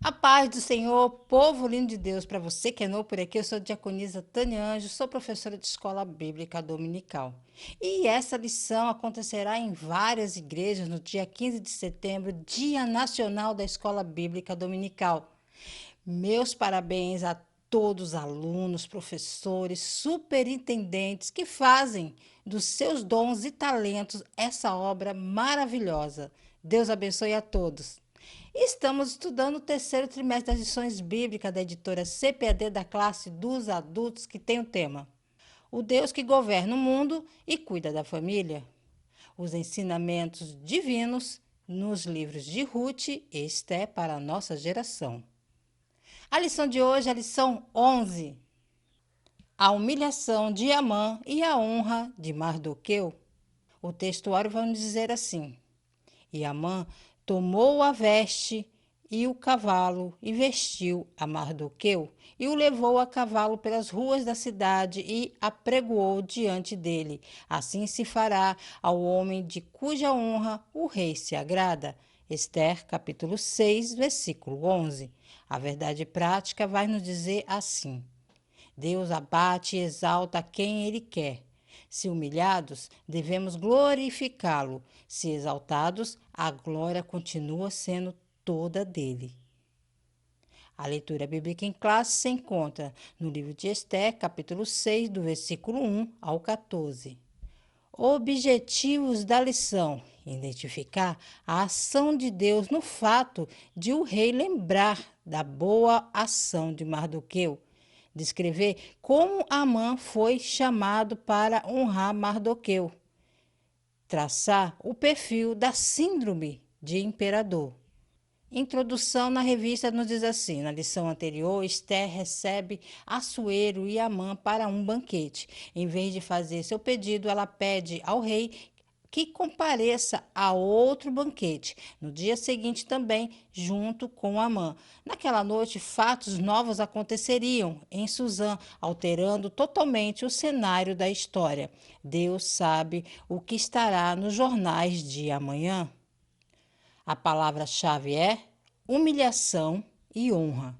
A paz do Senhor, povo lindo de Deus, para você que é novo por aqui, eu sou a diaconisa Tânia Anjo, sou professora de escola bíblica dominical. E essa lição acontecerá em várias igrejas no dia 15 de setembro, Dia Nacional da Escola Bíblica Dominical. Meus parabéns a todos os alunos, professores, superintendentes que fazem dos seus dons e talentos essa obra maravilhosa. Deus abençoe a todos. Estamos estudando o terceiro trimestre das lições bíblicas da editora CPAD da classe dos adultos, que tem o tema O Deus que governa o mundo e cuida da família. Os ensinamentos divinos nos livros de Ruth e Esté para a nossa geração. A lição de hoje é a lição 11. A humilhação de Amã e a honra de Mardoqueu. O textuário vai nos dizer assim: E Amã tomou a veste e o cavalo e vestiu a Mardoqueu e o levou a cavalo pelas ruas da cidade e apregoou diante dele. Assim se fará ao homem de cuja honra o rei se agrada. Esther, capítulo 6, versículo 11. A verdade prática vai nos dizer assim: Deus abate e exalta quem Ele quer. Se humilhados, devemos glorificá-lo. Se exaltados, a glória continua sendo toda dele. A leitura bíblica em classe se encontra no livro de Esté, capítulo 6, do versículo 1 ao 14. Objetivos da lição: identificar a ação de Deus no fato de o rei lembrar da boa ação de Mardoqueu. Descrever como Amã foi chamado para honrar Mardoqueu. Traçar o perfil da síndrome de imperador. Introdução na revista nos diz assim: na lição anterior, Esther recebe Assuero e Amã para um banquete. Em vez de fazer seu pedido, ela pede ao rei que compareça a outro banquete, no dia seguinte também, junto com Amã. Naquela noite, fatos novos aconteceriam em Suzã, alterando totalmente o cenário da história. Deus sabe o que estará nos jornais de amanhã. A palavra-chave é humilhação e honra.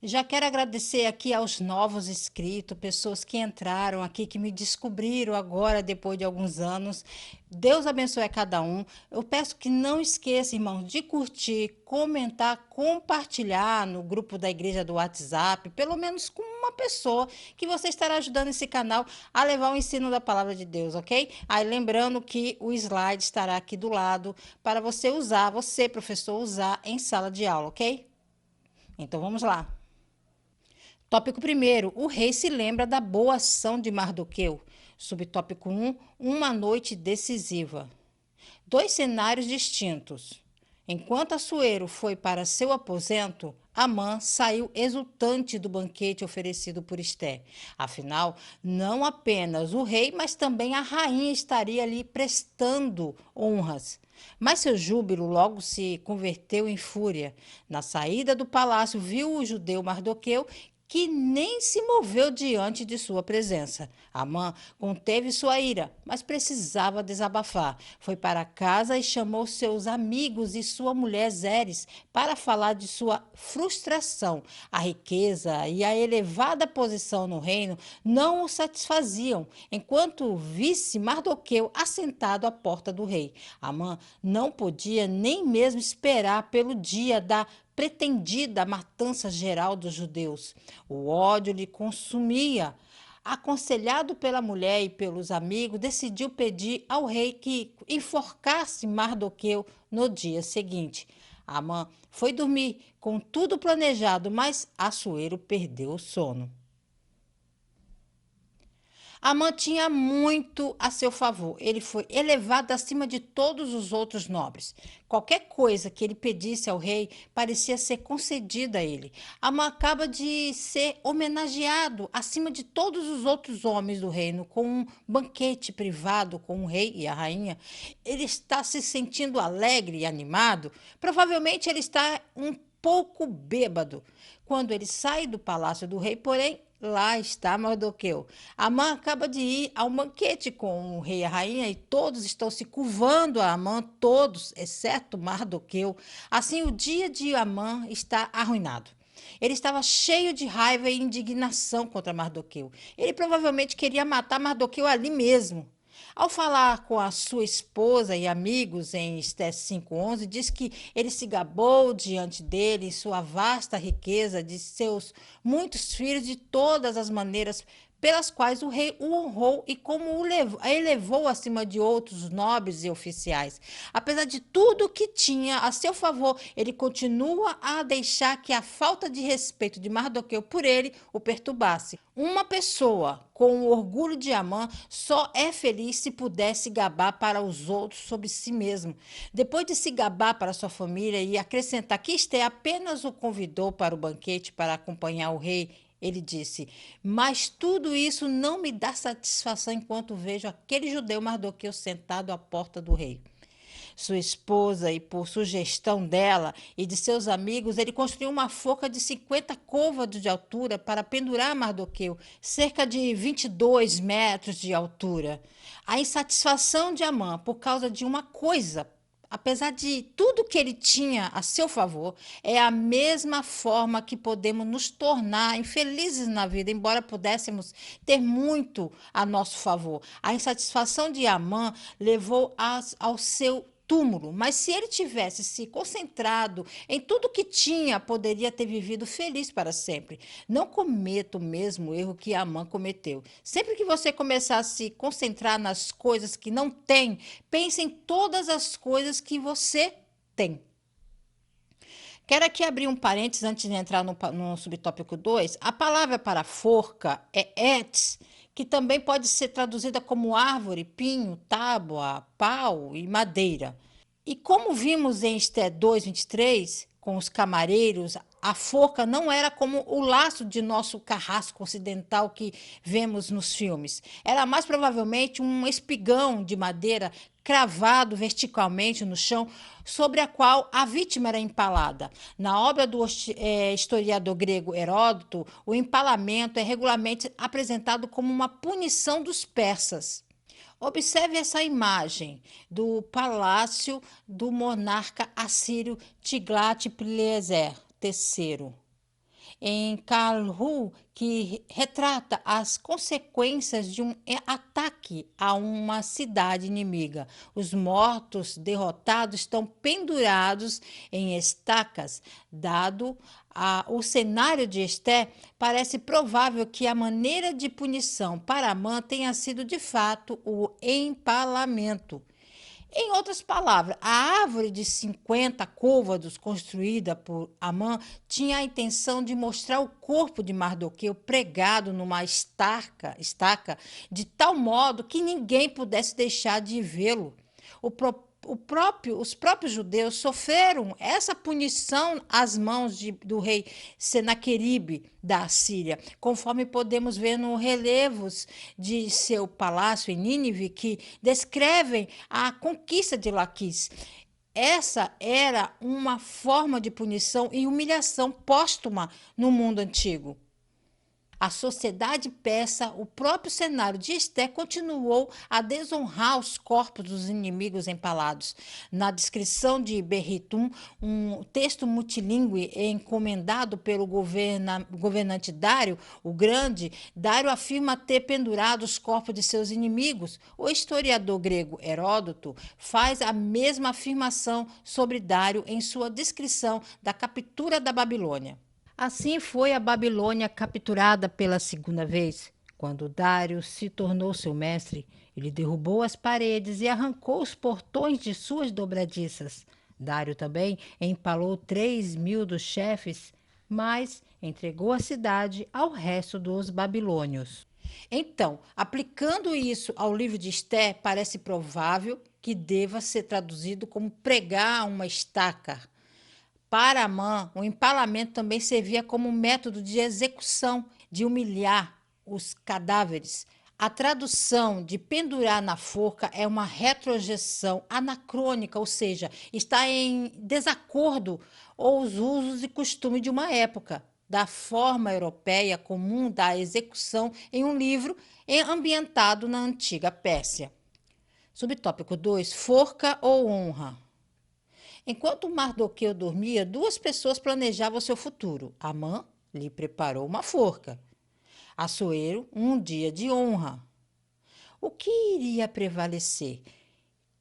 Já quero agradecer aqui aos novos inscritos, pessoas que entraram aqui, que me descobriram agora, depois de alguns anos. Deus abençoe a cada um. Eu peço que não esqueça, irmãos, de curtir, comentar, compartilhar no grupo da igreja do WhatsApp, pelo menos com uma pessoa, que você estará ajudando esse canal a levar o ensino da palavra de Deus, ok? Aí lembrando que o slide estará aqui do lado para você usar, você, professor, usar em sala de aula, ok? Então vamos lá. Tópico 1. O rei se lembra da boa ação de Mardoqueu. Subtópico 1. Uma noite decisiva. Dois cenários distintos. Enquanto Assuero foi para seu aposento, Amã saiu exultante do banquete oferecido por Esté. Afinal, não apenas o rei, mas também a rainha estaria ali prestando honras. Mas seu júbilo logo se converteu em fúria. Na saída do palácio, viu o judeu Mardoqueu, que nem se moveu diante de sua presença. Amã conteve sua ira, mas precisava desabafar. Foi para casa e chamou seus amigos e sua mulher Zeres para falar de sua frustração. A riqueza e a elevada posição no reino não o satisfaziam, enquanto visse Mardoqueu assentado à porta do rei. Amã não podia nem mesmo esperar pelo dia da pretendida matança geral dos judeus. O ódio lhe consumia. Aconselhado pela mulher e pelos amigos, decidiu pedir ao rei que enforcasse Mardoqueu no dia seguinte. Amã foi dormir com tudo planejado, mas Assuero perdeu o sono. Amã tinha muito a seu favor. Ele foi elevado acima de todos os outros nobres. Qualquer coisa que ele pedisse ao rei parecia ser concedida a ele. Amã acaba de ser homenageado acima de todos os outros homens do reino com um banquete privado com o rei e a rainha. Ele está se sentindo alegre e animado. Provavelmente ele está um pouco bêbado. Quando ele sai do palácio do rei, porém, lá está Mardoqueu. Amã acaba de ir ao banquete com o rei e a rainha e todos estão se curvando a Amã, todos, exceto Mardoqueu. Assim, o dia de Amã está arruinado. Ele estava cheio de raiva e indignação contra Mardoqueu. Ele provavelmente queria matar Mardoqueu ali mesmo. Ao falar com a sua esposa e amigos em Esté 5:11, diz que ele se gabou diante dele sua vasta riqueza, de seus muitos filhos, de todas as maneiras pelas quais o rei o honrou e como o elevou acima de outros nobres e oficiais. Apesar de tudo que tinha a seu favor, ele continua a deixar que a falta de respeito de Mardoqueu por ele o perturbasse. Uma pessoa com o orgulho de Amã só é feliz se pudesse gabar para os outros sobre si mesmo. Depois de se gabar para sua família e acrescentar que Esté apenas o convidou para o banquete para acompanhar o rei, ele disse: mas tudo isso não me dá satisfação enquanto vejo aquele judeu Mardoqueu sentado à porta do rei. Sua esposa, e por sugestão dela e de seus amigos, ele construiu uma forca de 50 côvados de altura para pendurar Mardoqueu, cerca de 22 metros de altura. A insatisfação de Amã por causa de uma coisa, apesar de tudo que ele tinha a seu favor, é a mesma forma que podemos nos tornar infelizes na vida, embora pudéssemos ter muito a nosso favor. A insatisfação de Amã levou ao seu túmulo, mas se ele tivesse se concentrado em tudo que tinha, poderia ter vivido feliz para sempre. Não cometa o mesmo erro que Amã cometeu. Sempre que você começar a se concentrar nas coisas que não tem, pense em todas as coisas que você tem. Quero aqui abrir um parênteses antes de entrar no subtópico 2. A palavra para forca é etz, que também pode ser traduzida como árvore, pinho, tábua, pau e madeira. E como vimos em Esté 2:23, com os camareiros, a forca não era como o laço de nosso carrasco ocidental que vemos nos filmes. Era mais provavelmente um espigão de madeira cravado verticalmente no chão, sobre a qual a vítima era empalada. Na obra do historiador grego Heródoto, o empalamento é regularmente apresentado como uma punição dos persas. Observe essa imagem do palácio do monarca assírio Tiglat-Pileser III, em Kalhu, que retrata as consequências de um ataque a uma cidade inimiga. Os mortos derrotados estão pendurados em estacas. Dado o cenário de Esté, parece provável que a maneira de punição para Amã tenha sido de fato o empalamento. Em outras palavras, a árvore de 50 côvados construída por Amã tinha a intenção de mostrar o corpo de Mardoqueu pregado numa estaca de tal modo que ninguém pudesse deixar de vê-lo. Os próprios judeus sofreram essa punição às mãos do rei Senaqueribe da Assíria, conforme podemos ver nos relevos de seu palácio em Nínive, que descrevem a conquista de Laquis. Essa era uma forma de punição e humilhação póstuma no mundo antigo. A sociedade persa, o próprio cenário de Esté continuou a desonrar os corpos dos inimigos empalados. Na descrição de Berritum, um texto multilingüe encomendado pelo governante Dário, o Grande, Dário afirma ter pendurado os corpos de seus inimigos. O historiador grego Heródoto faz a mesma afirmação sobre Dário em sua descrição da captura da Babilônia. Assim foi a Babilônia capturada pela segunda vez. Quando Dário se tornou seu mestre, ele derrubou as paredes e arrancou os portões de suas dobradiças. Dário também empalou 3.000 dos chefes, mas entregou a cidade ao resto dos babilônios. Então, aplicando isso ao livro de Esté, parece provável que deva ser traduzido como pregar uma estaca. Para Amã, o empalamento também servia como método de execução, de humilhar os cadáveres. A tradução de pendurar na forca é uma retrojeção anacrônica, ou seja, está em desacordo com os usos e costumes de uma época. da forma europeia comum da execução em um livro ambientado na antiga Pérsia. Subtópico 2: forca ou honra. Enquanto Mardoqueu dormia, duas pessoas planejavam seu futuro. Amã lhe preparou uma forca. Assuero, um dia de honra. O que iria prevalecer?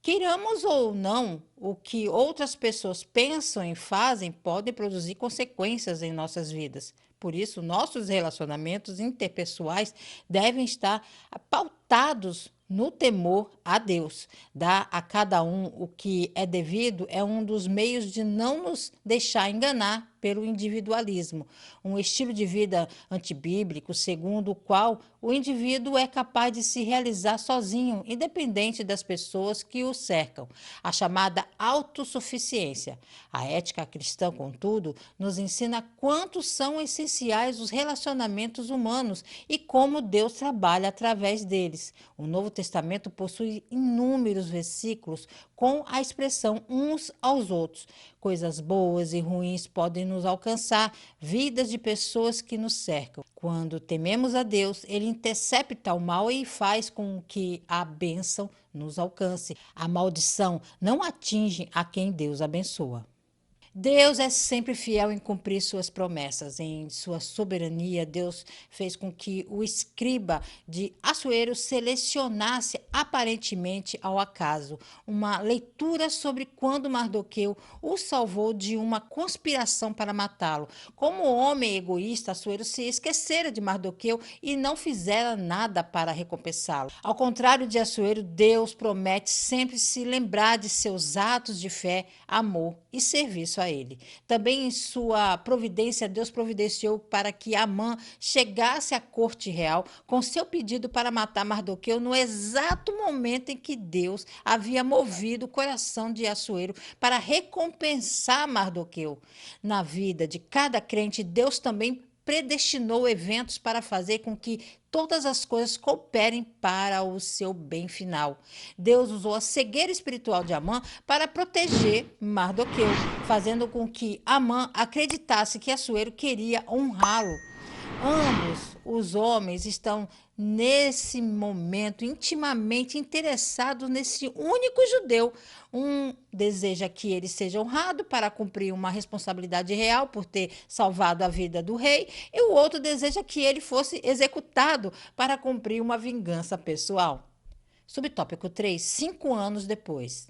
Queiramos ou não, o que outras pessoas pensam e fazem pode produzir consequências em nossas vidas. Por isso, nossos relacionamentos interpessoais devem estar pautados no temor a Deus. Dar a cada um o que é devido é um dos meios de não nos deixar enganar pelo individualismo, um estilo de vida antibíblico, segundo o qual o indivíduo é capaz de se realizar sozinho, independente das pessoas que o cercam, a chamada autossuficiência. A ética cristã, contudo, nos ensina quanto são essenciais os relacionamentos humanos e como Deus trabalha através deles. O Novo Testamento possui inúmeros versículos com a expressão uns aos outros. Coisas boas e ruins podem nos alcançar, vidas de pessoas que nos cercam. Quando tememos a Deus, Ele intercepta o mal e faz com que a bênção nos alcance. A maldição não atinge a quem Deus abençoa. Deus é sempre fiel em cumprir suas promessas. Em sua soberania, Deus fez com que o escriba de Assuero selecionasse aparentemente ao acaso uma leitura sobre quando Mardoqueu o salvou de uma conspiração para matá-lo. Como homem egoísta, Assuero se esquecera de Mardoqueu e não fizera nada para recompensá-lo. Ao contrário de Assuero, Deus promete sempre se lembrar de seus atos de fé, amor e serviço a ele. Também em sua providência, Deus providenciou para que Amã chegasse à corte real com seu pedido para matar Mardoqueu no exato momento em que Deus havia movido o coração de Assuero para recompensar Mardoqueu. Na vida de cada crente, Deus também predestinou eventos para fazer com que todas as coisas cooperem para o seu bem final. Deus usou a cegueira espiritual de Amã para proteger Mardoqueu, fazendo com que Amã acreditasse que Assuero queria honrá-lo. Ambos os homens estão nesse momento intimamente interessados nesse único judeu. Um deseja que ele seja honrado para cumprir uma responsabilidade real por ter salvado a vida do rei, e o outro deseja que ele fosse executado para cumprir uma vingança pessoal. Subtópico 3: 5 anos depois.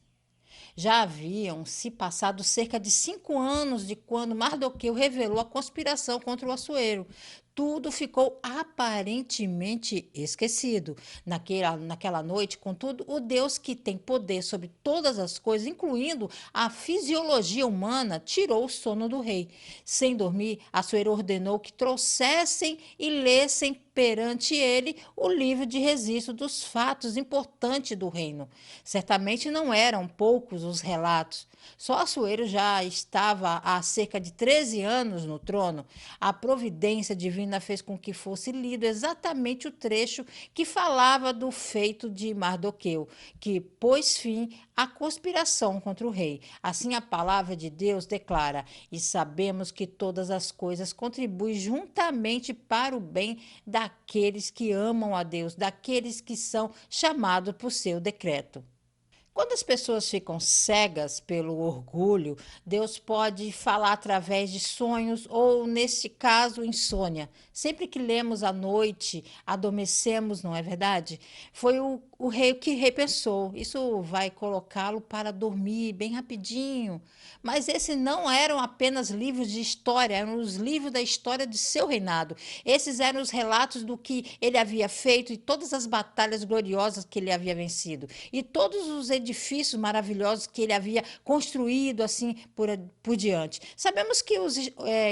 Já haviam se passado cerca de 5 anos de quando Mardoqueu revelou a conspiração contra o Assuero. Tudo ficou aparentemente esquecido. Naquela noite, contudo, o Deus que tem poder sobre todas as coisas, incluindo a fisiologia humana, tirou o sono do rei. Sem dormir, Assuero ordenou que trouxessem e lessem perante ele o livro de registro dos fatos importantes do reino. Certamente não eram poucos os relatos. Só Assuero já estava há cerca de 13 anos no trono. A providência divina fez com que fosse lido exatamente o trecho que falava do feito de Mardoqueu, que pôs fim à conspiração contra o rei. Assim a palavra de Deus declara: e sabemos que todas as coisas contribuem juntamente para o bem daqueles que amam a Deus, daqueles que são chamados por seu decreto. Quando as pessoas ficam cegas pelo orgulho, Deus pode falar através de sonhos ou, neste caso, insônia. Sempre que lemos à noite, adormecemos, não é verdade? Foi o rei que repensou. Isso vai colocá-lo para dormir bem rapidinho. Mas esses não eram apenas livros de história, eram os livros da história de seu reinado. Esses eram os relatos do que ele havia feito e todas as batalhas gloriosas que ele havia vencido. E todos os edifícios maravilhosos que ele havia construído assim por diante. Sabemos que os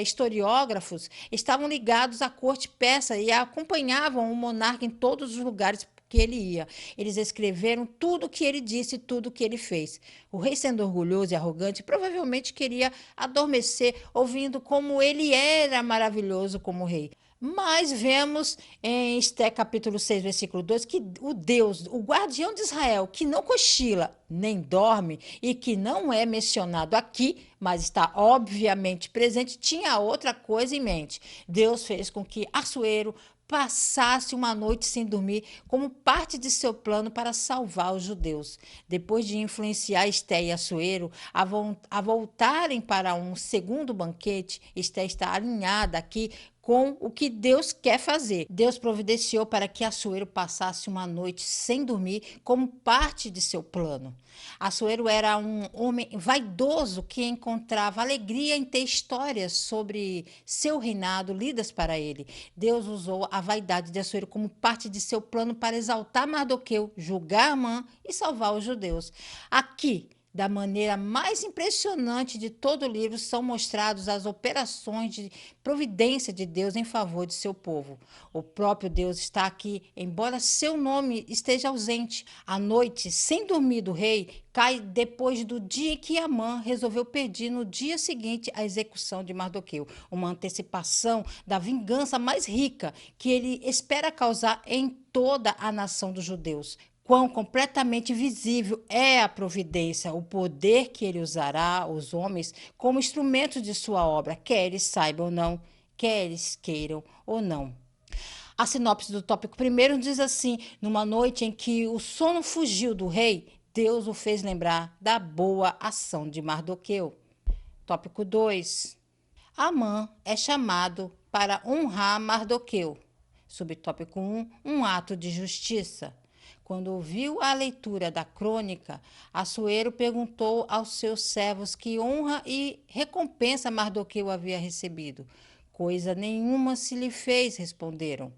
historiógrafos estavam ligados à corte persa e acompanhavam o monarca em todos os lugares que ele ia. Eles escreveram tudo o que ele disse e tudo o que ele fez. O rei, sendo orgulhoso e arrogante, provavelmente queria adormecer ouvindo como ele era maravilhoso como rei. Mas vemos em Esté capítulo 6, versículo 2, que o Deus, o guardião de Israel, que não cochila nem dorme e que não é mencionado aqui, mas está obviamente presente, tinha outra coisa em mente. Deus fez com que Assuero passasse uma noite sem dormir como parte de seu plano para salvar os judeus. Depois de influenciar Esté e Assuero a voltarem para um segundo banquete, Esté está alinhada aqui com o que Deus quer fazer. Deus providenciou para que Assuero passasse uma noite sem dormir como parte de seu plano. Assuero era um homem vaidoso que encontrava alegria em ter histórias sobre seu reinado lidas para ele. Deus usou a vaidade de Assuero como parte de seu plano para exaltar Mardoqueu, julgar Amã e salvar os judeus. Aqui, da maneira mais impressionante de todo o livro, são mostradas as operações de providência de Deus em favor de seu povo. O próprio Deus está aqui, embora seu nome esteja ausente. A noite sem dormir do rei cai depois do dia que Amã resolveu pedir no dia seguinte a execução de Mardoqueu, uma antecipação da vingança mais rica que ele espera causar em toda a nação dos judeus. Quão completamente visível é a providência, o poder que ele usará os homens como instrumentos de sua obra, quer eles saibam ou não, quer eles queiram ou não. A sinopse do tópico primeiro diz assim: numa noite em que o sono fugiu do rei, Deus o fez lembrar da boa ação de Mardoqueu. Tópico 2. Amã é chamado para honrar Mardoqueu. Subtópico 1. Um ato de justiça. Quando ouviu a leitura da crônica, Assuero perguntou aos seus servos que honra e recompensa Mardoqueu havia recebido. Coisa nenhuma se lhe fez, responderam.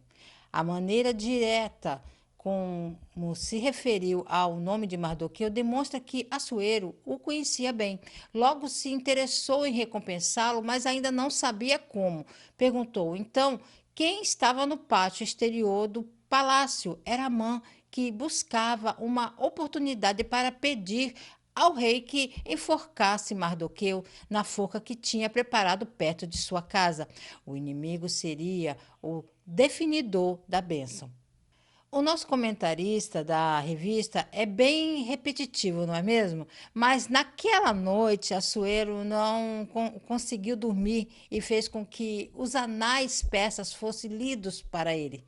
A maneira direta como se referiu ao nome de Mardoqueu demonstra que Assuero o conhecia bem. Logo se interessou em recompensá-lo, mas ainda não sabia como. Perguntou, então, quem estava no pátio exterior do palácio. Era Amã, que buscava uma oportunidade para pedir ao rei que enforcasse Mardoqueu na forca que tinha preparado perto de sua casa. O inimigo seria o definidor da bênção. O nosso comentarista da revista é bem repetitivo, não é mesmo? Mas naquela noite, Assuero não conseguiu dormir e fez com que os anais persas fossem lidos para ele.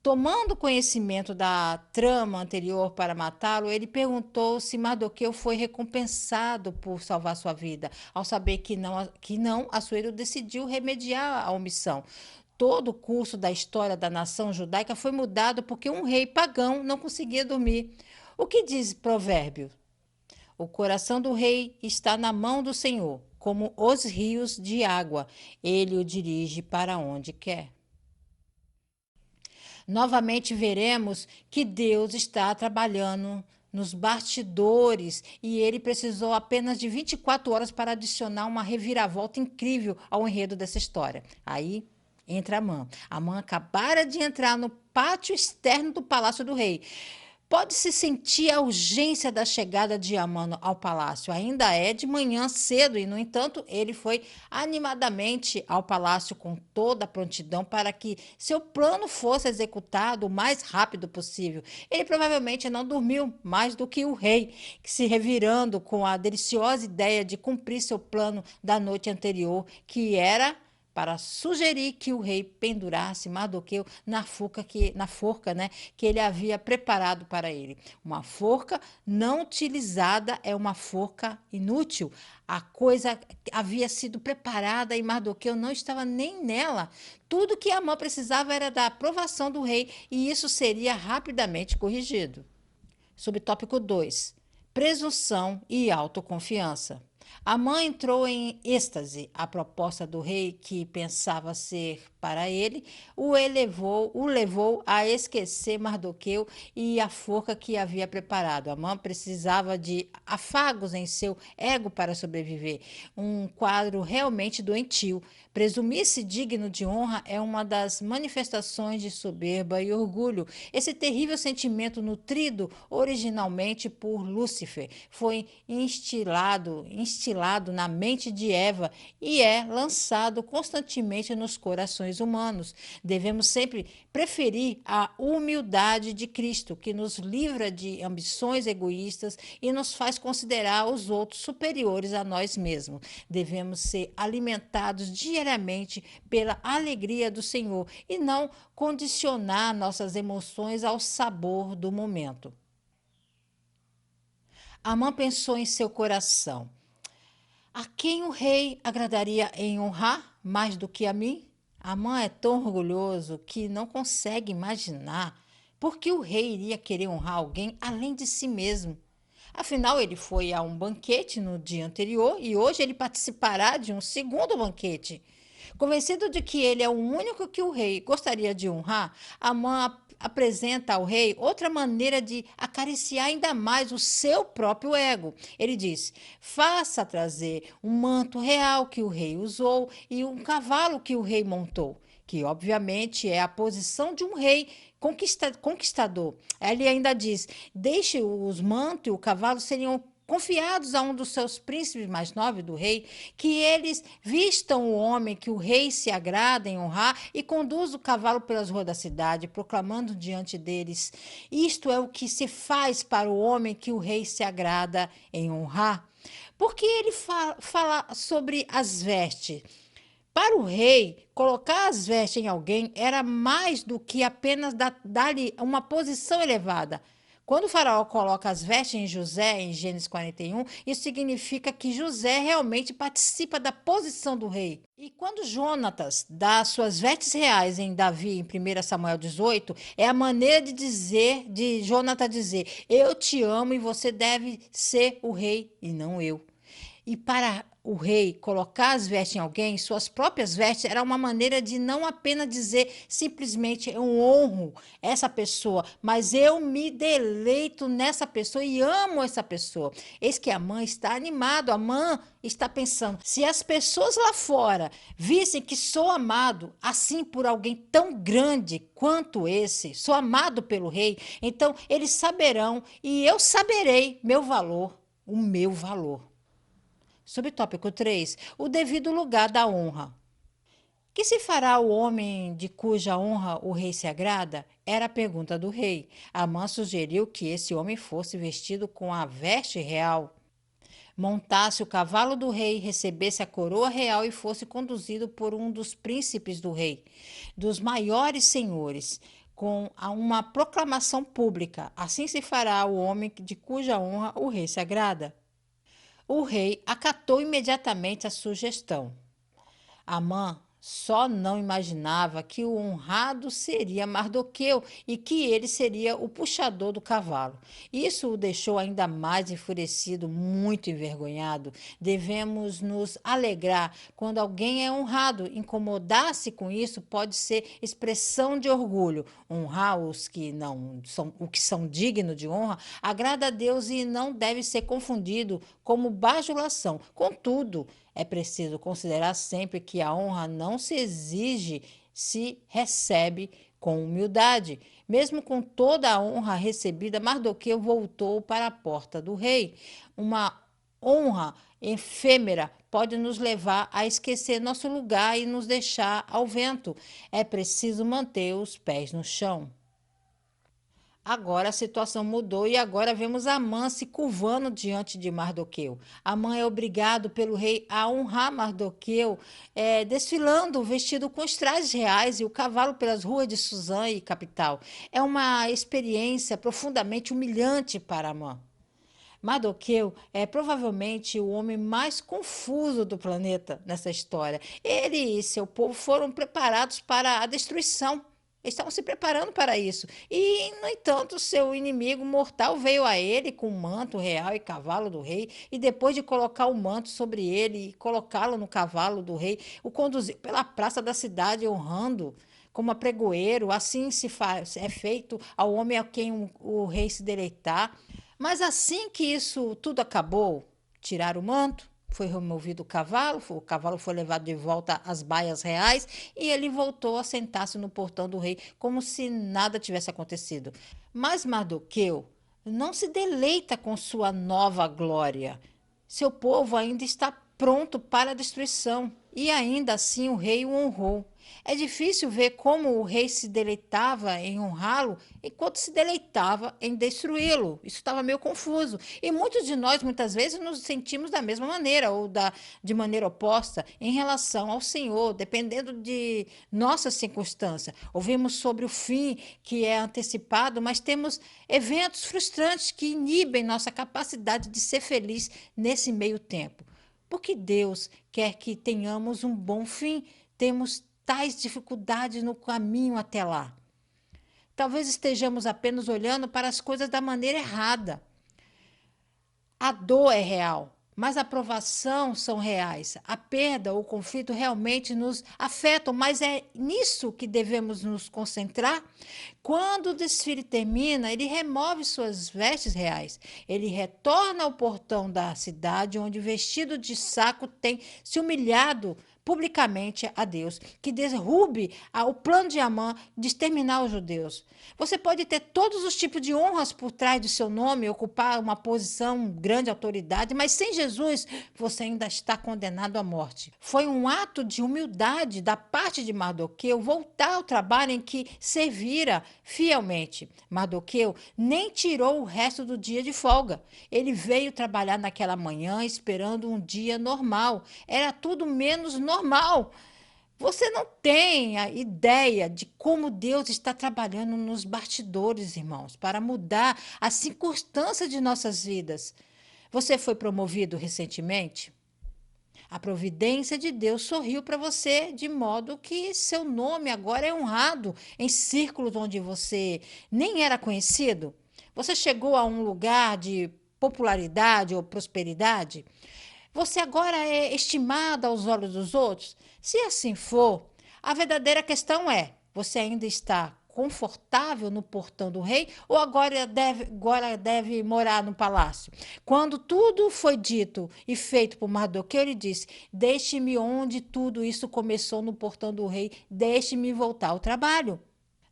Tomando conhecimento da trama anterior para matá-lo, ele perguntou se Mardoqueu foi recompensado por salvar sua vida. Ao saber que não, Assuero decidiu remediar a omissão. Todo o curso da história da nação judaica foi mudado porque um rei pagão não conseguia dormir. O que diz Provérbio? O coração do rei está na mão do Senhor, como os rios de água. Ele o dirige para onde quer. Novamente veremos que Deus está trabalhando nos bastidores e ele precisou apenas de 24 horas para adicionar uma reviravolta incrível ao enredo dessa história. Aí entra Amã. Amã acabara de entrar no pátio externo do palácio do rei. Pode-se sentir a urgência da chegada de Amã ao palácio. Ainda é de manhã cedo e, no entanto, ele foi animadamente ao palácio com toda a prontidão para que seu plano fosse executado o mais rápido possível. Ele provavelmente não dormiu mais do que o rei, que se revirando com a deliciosa ideia de cumprir seu plano da noite anterior, que era para sugerir que o rei pendurasse Mardoqueu na forca, né, que ele havia preparado para ele. Uma forca não utilizada é uma forca inútil. A coisa havia sido preparada e Mardoqueu não estava nem nela. Tudo que Amã precisava era da aprovação do rei e isso seria rapidamente corrigido. Subtópico 2. Presunção e autoconfiança. Amã entrou em êxtase. A proposta do rei, que pensava ser para ele, o levou a esquecer Mardoqueu e a forca que havia preparado. Amã precisava de afagos em seu ego para sobreviver. Um quadro realmente doentio. Presumir-se digno de honra é uma das manifestações de soberba e orgulho. Esse terrível sentimento, nutrido originalmente por Lúcifer, foi instilado na mente de Eva e é lançado constantemente nos corações corações humanos. Devemos sempre preferir a humildade de Cristo, que nos livra de ambições egoístas e nos faz considerar os outros superiores a nós mesmos. Devemos ser alimentados diariamente pela alegria do Senhor e não condicionar nossas emoções ao sabor do momento. Amã pensou em seu coração: a quem o rei agradaria em honrar mais do que a mim? Amã é tão orgulhoso que não consegue imaginar por que o rei iria querer honrar alguém além de si mesmo. Afinal, ele foi a um banquete no dia anterior e hoje ele participará de um segundo banquete. Convencido de que ele é o único que o rei gostaria de honrar, Amã apresenta ao rei outra maneira de acariciar ainda mais o seu próprio ego. Ele diz: faça trazer um manto real que o rei usou e um cavalo que o rei montou, que obviamente é a posição de um rei conquistador. Ele ainda diz: deixe os mantos e o cavalo seriam confiados a um dos seus príncipes mais nobres do rei, que eles vistam o homem que o rei se agrada em honrar e conduz o cavalo pelas ruas da cidade, proclamando diante deles: isto é o que se faz para o homem que o rei se agrada em honrar. Porque ele fala sobre as vestes. Para o rei, colocar as vestes em alguém era mais do que apenas dar-lhe uma posição elevada. Quando o faraó coloca as vestes em José, em Gênesis 41, isso significa que José realmente participa da posição do rei. E quando Jonatas dá suas vestes reais em Davi, em 1 Samuel 18, é a maneira de Jonatas dizer: eu te amo e você deve ser o rei e não eu. E para o rei colocar as vestes em alguém, suas próprias vestes, era uma maneira de não apenas dizer simplesmente eu honro essa pessoa, mas eu me deleito nessa pessoa e amo essa pessoa. Eis que Amã está animado, Amã está pensando: se as pessoas lá fora vissem que sou amado assim por alguém tão grande quanto esse, sou amado pelo rei, então eles saberão e eu saberei meu valor, o meu valor. Subtópico 3. O devido lugar da honra. Que se fará o homem de cuja honra o rei se agrada? Era a pergunta do rei. Amã sugeriu que esse homem fosse vestido com a veste real, montasse o cavalo do rei, recebesse a coroa real e fosse conduzido por um dos príncipes do rei, dos maiores senhores, com uma proclamação pública. Assim se fará o homem de cuja honra o rei se agrada. O rei acatou imediatamente a sugestão. Amã só não imaginava que o honrado seria Mardoqueu e que ele seria o puxador do cavalo. Isso o deixou ainda mais enfurecido, muito envergonhado. Devemos nos alegrar quando alguém é honrado. Incomodar-se com isso pode ser expressão de orgulho. Honrar os que não são, o que são dignos de honra, agrada a Deus e não deve ser confundido como bajulação. Contudo, é preciso considerar sempre que a honra não se exige, se recebe com humildade. Mesmo com toda a honra recebida, Mardoqueu voltou para a porta do rei. Uma honra efêmera pode nos levar a esquecer nosso lugar e nos deixar ao vento. É preciso manter os pés no chão. Agora a situação mudou e agora vemos Amã se curvando diante de Mardoqueu. Amã é obrigado pelo rei a honrar Mardoqueu, desfilando vestido com os trajes reais e o cavalo pelas ruas de Suzã e capital. É uma experiência profundamente humilhante para Amã. Mardoqueu é provavelmente o homem mais confuso do planeta nessa história. Ele e seu povo foram preparados para a destruição. Estavam se preparando para isso. E, no entanto, seu inimigo mortal veio a ele com o manto real e cavalo do rei, e depois de colocar o manto sobre ele e colocá-lo no cavalo do rei, o conduziu pela praça da cidade, honrando como apregoeiro. Assim se faz, é feito ao homem a quem o rei se deleitar. Mas assim que isso tudo acabou, tiraram o manto, foi removido o cavalo foi levado de volta às baias reais e ele voltou a sentar-se no portão do rei como se nada tivesse acontecido. Mas Mardoqueu não se deleita com sua nova glória. Seu povo ainda está pronto para a destruição e ainda assim o rei o honrou. É difícil ver como o rei se deleitava em honrá-lo enquanto se deleitava em destruí-lo. Isso estava meio confuso. E muitos de nós, muitas vezes, nos sentimos da mesma maneira ou de maneira oposta em relação ao Senhor, dependendo de nossa circunstância. Ouvimos sobre o fim que é antecipado, mas temos eventos frustrantes que inibem nossa capacidade de ser feliz nesse meio tempo. Porque Deus quer que tenhamos um bom fim, temos tais dificuldades no caminho até lá. Talvez estejamos apenas olhando para as coisas da maneira errada. A dor é real, mas a provação são reais. A perda ou o conflito realmente nos afetam, mas é nisso que devemos nos concentrar. Quando o desfile termina, ele remove suas vestes reais. Ele retorna ao portão da cidade, onde, vestido de saco, tem se humilhado publicamente a Deus, que derrube o plano de Amã de exterminar os judeus. Você pode ter todos os tipos de honras por trás do seu nome, ocupar uma posição, grande autoridade, mas sem Jesus você ainda está condenado à morte. Foi um ato de humildade da parte de Mardoqueu voltar ao trabalho em que servira fielmente. Mardoqueu nem tirou o resto do dia de folga. Ele veio trabalhar naquela manhã esperando um dia normal. Era tudo menos normal. Você não tem a ideia de como Deus está trabalhando nos bastidores, irmãos, para mudar as circunstâncias de nossas vidas. Você foi promovido recentemente? A providência de Deus sorriu para você, de modo que seu nome agora é honrado em círculos onde você nem era conhecido. Você chegou a um lugar de popularidade ou prosperidade? Você agora é estimado aos olhos dos outros? Se assim for, a verdadeira questão é: você ainda está confortável no portão do rei ou agora deve morar no palácio? Quando tudo foi dito e feito por Mardoqueu, ele disse: deixe-me onde tudo isso começou, no portão do rei, deixe-me voltar ao trabalho.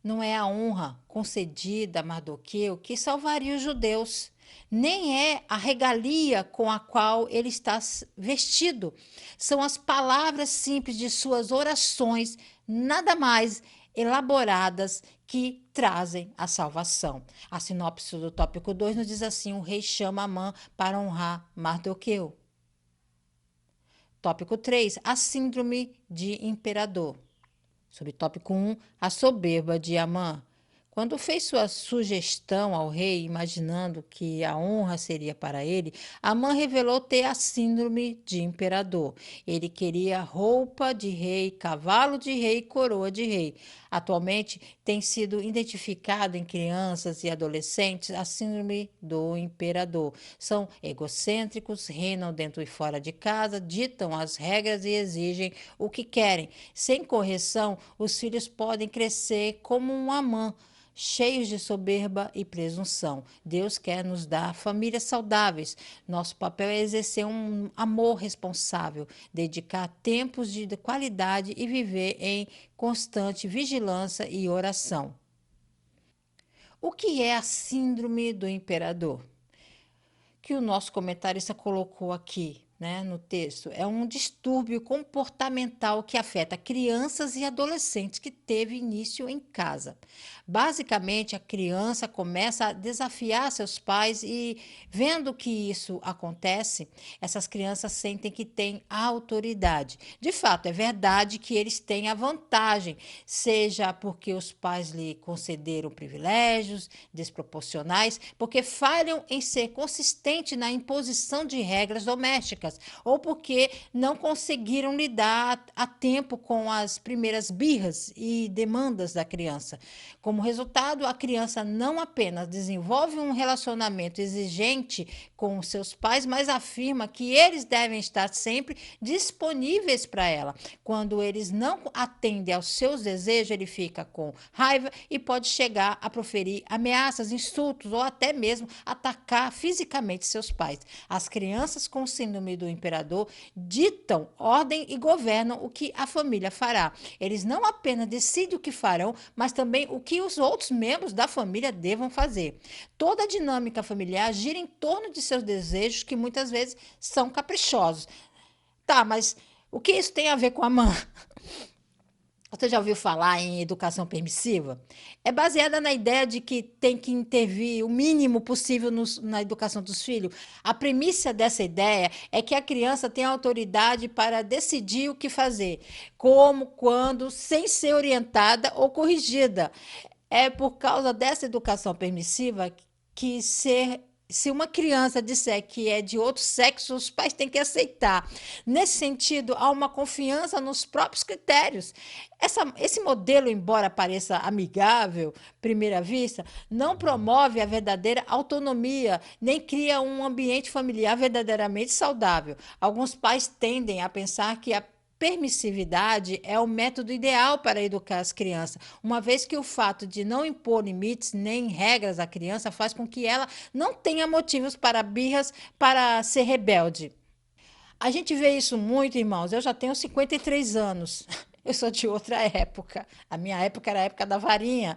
Não é a honra concedida a Mardoqueu que salvaria os judeus, nem é a regalia com a qual ele está vestido. São as palavras simples de suas orações, nada mais elaboradas, que trazem a salvação. A sinopse do tópico 2 nos diz assim: o rei chama Amã para honrar Mardoqueu. Tópico 3, a síndrome de imperador. Subtópico 1, a soberba de Amã. Quando fez sua sugestão ao rei, imaginando que a honra seria para ele, Amã revelou ter a síndrome de imperador. Ele queria roupa de rei, cavalo de rei e coroa de rei. Atualmente, tem sido identificado em crianças e adolescentes a síndrome do imperador. São egocêntricos, reinam dentro e fora de casa, ditam as regras e exigem o que querem. Sem correção, os filhos podem crescer como um Amã, cheios de soberba e presunção. Deus quer nos dar famílias saudáveis. Nosso papel é exercer um amor responsável, dedicar tempos de qualidade e viver em constante vigilância e oração. O que é a síndrome do imperador? Que o nosso comentarista colocou aqui, né, no texto, é um distúrbio comportamental que afeta crianças e adolescentes que teve início em casa. Basicamente, a criança começa a desafiar seus pais e, vendo que isso acontece, essas crianças sentem que têm autoridade. De fato, é verdade que eles têm a vantagem, seja porque os pais lhe concederam privilégios desproporcionais, porque falham em ser consistente na imposição de regras domésticas, ou porque não conseguiram lidar a tempo com as primeiras birras e demandas da criança. Como resultado, a criança não apenas desenvolve um relacionamento exigente com seus pais, mas afirma que eles devem estar sempre disponíveis para ela. Quando eles não atendem aos seus desejos, ele fica com raiva e pode chegar a proferir ameaças, insultos ou até mesmo atacar fisicamente seus pais. As crianças com síndrome do imperador ditam ordem e governam o que a família fará. Eles não apenas decidem o que farão, mas também o que os outros membros da família devam fazer. Toda a dinâmica familiar gira em torno de seus desejos, que muitas vezes são caprichosos. Tá, mas o que isso tem a ver com a mãe? Você já ouviu falar em educação permissiva? É baseada na ideia de que tem que intervir o mínimo possível na educação dos filhos. A premissa dessa ideia é que a criança tem autoridade para decidir o que fazer, como, quando, sem ser orientada ou corrigida. É por causa dessa educação permissiva que se uma criança disser que é de outro sexo, os pais têm que aceitar. Nesse sentido, há uma confiança nos próprios critérios. Esse modelo, embora pareça amigável à primeira vista, não promove a verdadeira autonomia, nem cria um ambiente familiar verdadeiramente saudável. Alguns pais tendem a pensar que a permissividade é o método ideal para educar as crianças, uma vez que o fato de não impor limites nem regras à criança faz com que ela não tenha motivos para birras, para ser rebelde. A gente vê isso muito, irmãos. Eu já tenho 53 anos. Eu sou de outra época. A minha época era a época da varinha.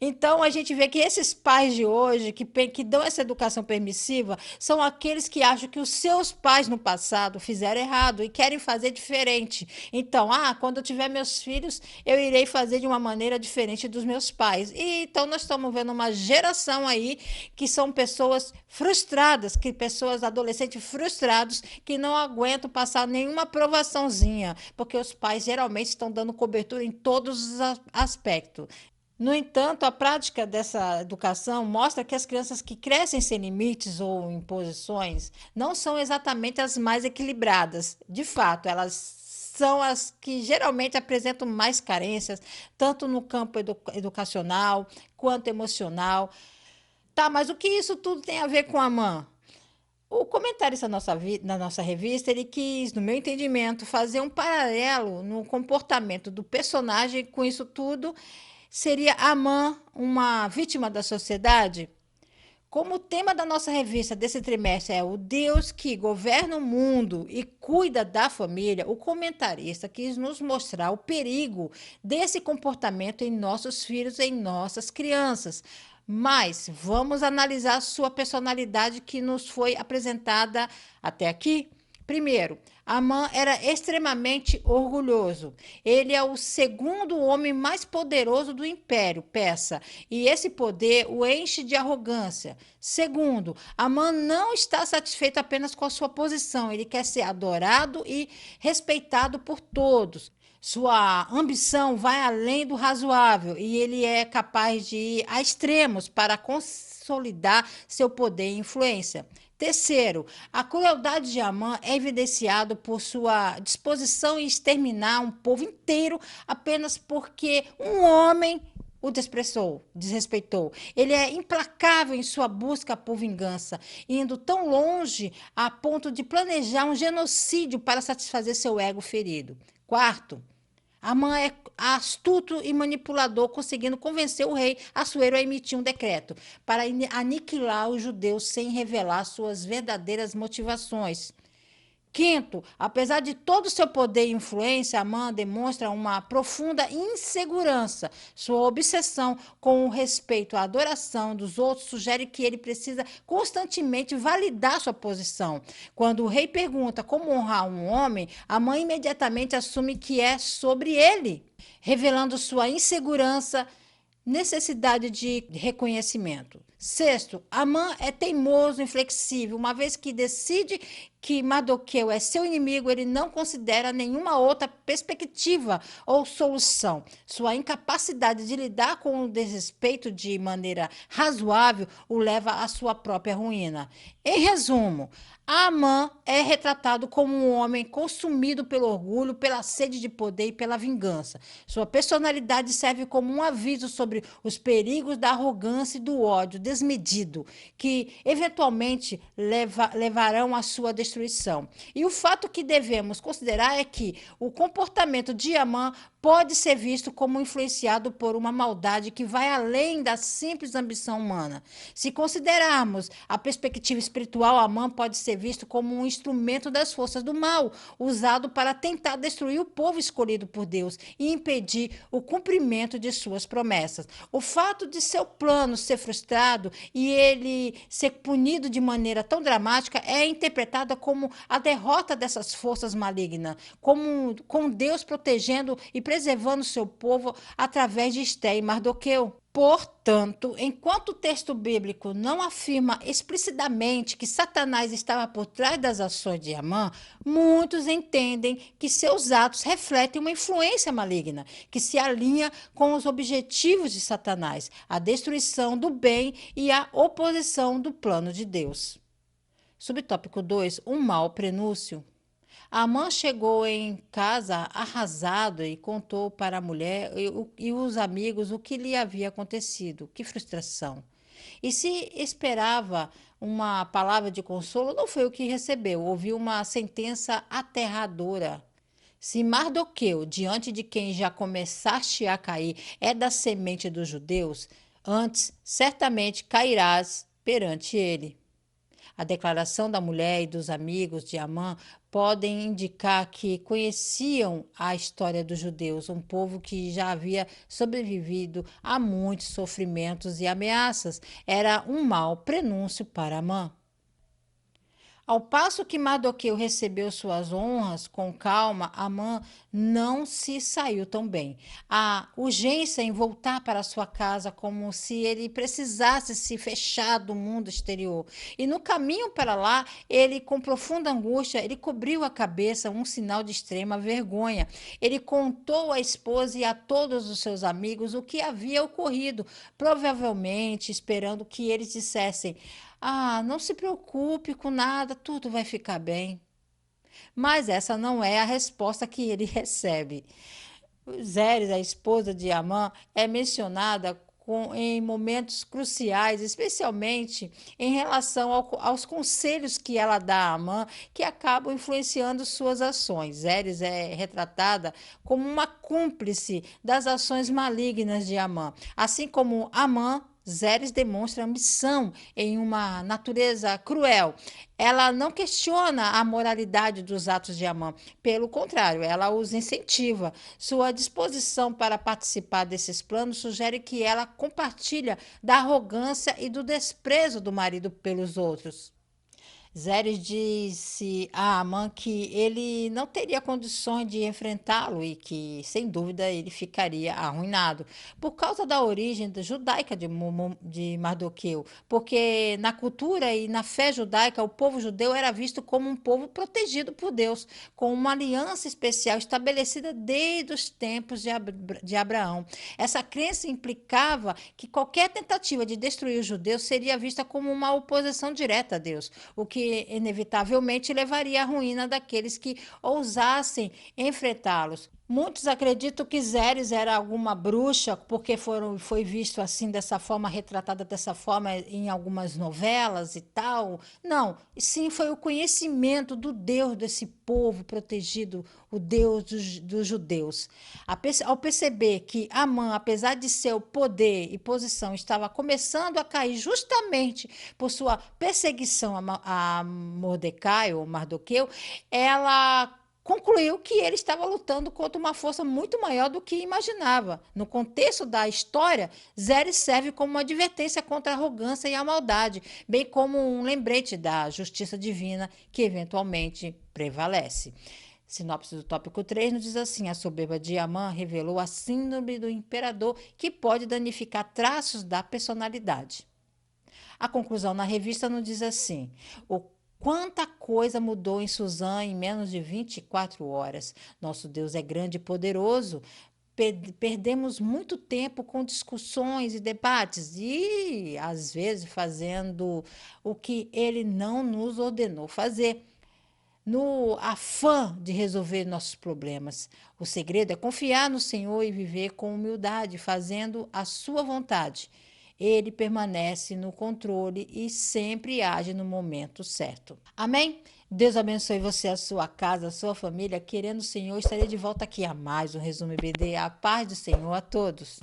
Então, a gente vê que esses pais de hoje, que dão essa educação permissiva, são aqueles que acham que os seus pais no passado fizeram errado e querem fazer diferente. Então, quando eu tiver meus filhos, eu irei fazer de uma maneira diferente dos meus pais. E então, nós estamos vendo uma geração aí que são pessoas frustradas, que pessoas adolescentes frustrados que não aguentam passar nenhuma aprovaçãozinha, porque os pais geralmente estão dando cobertura em todos os aspectos. No entanto, a prática dessa educação mostra que as crianças que crescem sem limites ou imposições não são exatamente as mais equilibradas. De fato, elas são as que geralmente apresentam mais carências, tanto no campo educacional quanto emocional. Tá, mas o que isso tudo tem a ver com a mãe? O comentarista da nossa revista, ele quis, no meu entendimento, fazer um paralelo no comportamento do personagem com isso tudo. Seria a mãe uma vítima da sociedade? Como o tema da nossa revista desse trimestre é o Deus que governa o mundo e cuida da família, o comentarista quis nos mostrar o perigo desse comportamento em nossos filhos, em nossas crianças. Mas vamos analisar sua personalidade que nos foi apresentada até aqui. Primeiro, Amã era extremamente orgulhoso. Ele é o segundo homem mais poderoso do Império Persa e esse poder o enche de arrogância. Segundo, Amã não está satisfeito apenas com a sua posição, ele quer ser adorado e respeitado por todos. Sua ambição vai além do razoável e ele é capaz de ir a extremos para consolidar seu poder e influência. Terceiro, a crueldade de Amã é evidenciada por sua disposição em exterminar um povo inteiro apenas porque um homem o desprezou, desrespeitou. Ele é implacável em sua busca por vingança, indo tão longe a ponto de planejar um genocídio para satisfazer seu ego ferido. Quarto, Amã é astuto e manipulador, conseguindo convencer o rei Assuero a emitir um decreto para aniquilar os judeus sem revelar suas verdadeiras motivações. Quinto, apesar de todo o seu poder e influência, Amã demonstra uma profunda insegurança. Sua obsessão com o respeito à adoração dos outros sugere que ele precisa constantemente validar sua posição. Quando o rei pergunta como honrar um homem, Amã imediatamente assume que é sobre ele, revelando sua insegurança, necessidade de reconhecimento. Sexto, Amã é teimoso, inflexível, uma vez que decide que Mardoqueu é seu inimigo, ele não considera nenhuma outra perspectiva ou solução. Sua incapacidade de lidar com o desrespeito de maneira razoável o leva à sua própria ruína. Em resumo, Amã é retratado como um homem consumido pelo orgulho, pela sede de poder e pela vingança. Sua personalidade serve como um aviso sobre os perigos da arrogância e do ódio desmedido, que eventualmente levarão à sua destruição. E o fato que devemos considerar é que o comportamento de Amã pode ser visto como influenciado por uma maldade que vai além da simples ambição humana. Se considerarmos a perspectiva espiritual, Amã pode ser visto como um instrumento das forças do mal, usado para tentar destruir o povo escolhido por Deus e impedir o cumprimento de suas promessas. O fato de seu plano ser frustrado e ele ser punido de maneira tão dramática é interpretada como a derrota dessas forças malignas, como com Deus protegendo e preservando seu povo através de Esté e Mardoqueu. Portanto, enquanto o texto bíblico não afirma explicitamente que Satanás estava por trás das ações de Amã, muitos entendem que seus atos refletem uma influência maligna, que se alinha com os objetivos de Satanás, a destruição do bem e a oposição do plano de Deus. Subtópico 2, um mau prenúncio. Amã chegou em casa arrasado e contou para a mulher e os amigos o que lhe havia acontecido. Que frustração! E se esperava uma palavra de consolo, não foi o que recebeu. Ouviu uma sentença aterradora. Se Mardoqueu, diante de quem já começaste a cair, é da semente dos judeus, antes certamente cairás perante ele. A declaração da mulher e dos amigos de Amã podem indicar que conheciam a história dos judeus, um povo que já havia sobrevivido a muitos sofrimentos e ameaças. Era um mau prenúncio para Amã. Ao passo que Mardoqueu recebeu suas honras com calma, Amã não se saiu tão bem. A urgência em voltar para sua casa, como se ele precisasse se fechar do mundo exterior. E no caminho para lá, ele, com profunda angústia, ele cobriu a cabeça, um sinal de extrema vergonha. Ele contou à esposa e a todos os seus amigos o que havia ocorrido, provavelmente esperando que eles dissessem: "Ah, não se preocupe com nada, tudo vai ficar bem." Mas essa não é a resposta que ele recebe. Zeres, a esposa de Amã, é mencionada em momentos cruciais, especialmente em relação aos conselhos que ela dá a Amã, que acabam influenciando suas ações. Zeres é retratada como uma cúmplice das ações malignas de Amã, assim como Amã. Zeres demonstra ambição em uma natureza cruel. Ela não questiona a moralidade dos atos de Amã, pelo contrário, ela os incentiva. Sua disposição para participar desses planos sugere que ela compartilha da arrogância e do desprezo do marido pelos outros. Zeres disse a Amã que ele não teria condições de enfrentá-lo e que, sem dúvida, ele ficaria arruinado por causa da origem judaica de Mardoqueu, porque na cultura e na fé judaica o povo judeu era visto como um povo protegido por Deus, com uma aliança especial estabelecida desde os tempos de Abraão. Essa crença implicava que qualquer tentativa de destruir os judeus seria vista como uma oposição direta a Deus, o que inevitavelmente levaria à ruína daqueles que ousassem enfrentá-los. Muitos acreditam que Zeres era alguma bruxa, porque foi visto assim, dessa forma, retratada dessa forma em algumas novelas e tal. Não, sim, foi o conhecimento do Deus desse povo protegido, o Deus dos judeus. Ao perceber que Amã, apesar de seu poder e posição, estava começando a cair justamente por sua perseguição a Mordecai, ou Mardoqueu, ela concluiu que ele estava lutando contra uma força muito maior do que imaginava. No contexto da história, Zeres serve como uma advertência contra a arrogância e a maldade, bem como um lembrete da justiça divina que eventualmente prevalece. Sinopse do tópico 3 nos diz assim: a soberba de Amã revelou a síndrome do imperador, que pode danificar traços da personalidade. A conclusão na revista nos diz assim: quanta coisa mudou em Suzã em menos de 24 horas. Nosso Deus é grande e poderoso. Perdemos muito tempo com discussões e debates e, às vezes, fazendo o que ele não nos ordenou fazer, no afã de resolver nossos problemas. O segredo é confiar no Senhor e viver com humildade, fazendo a sua vontade. Ele permanece no controle e sempre age no momento certo. Amém? Deus abençoe você, a sua casa, a sua família. Querendo o Senhor, estarei de volta aqui a mais um Resumo EBD. A paz do Senhor a todos.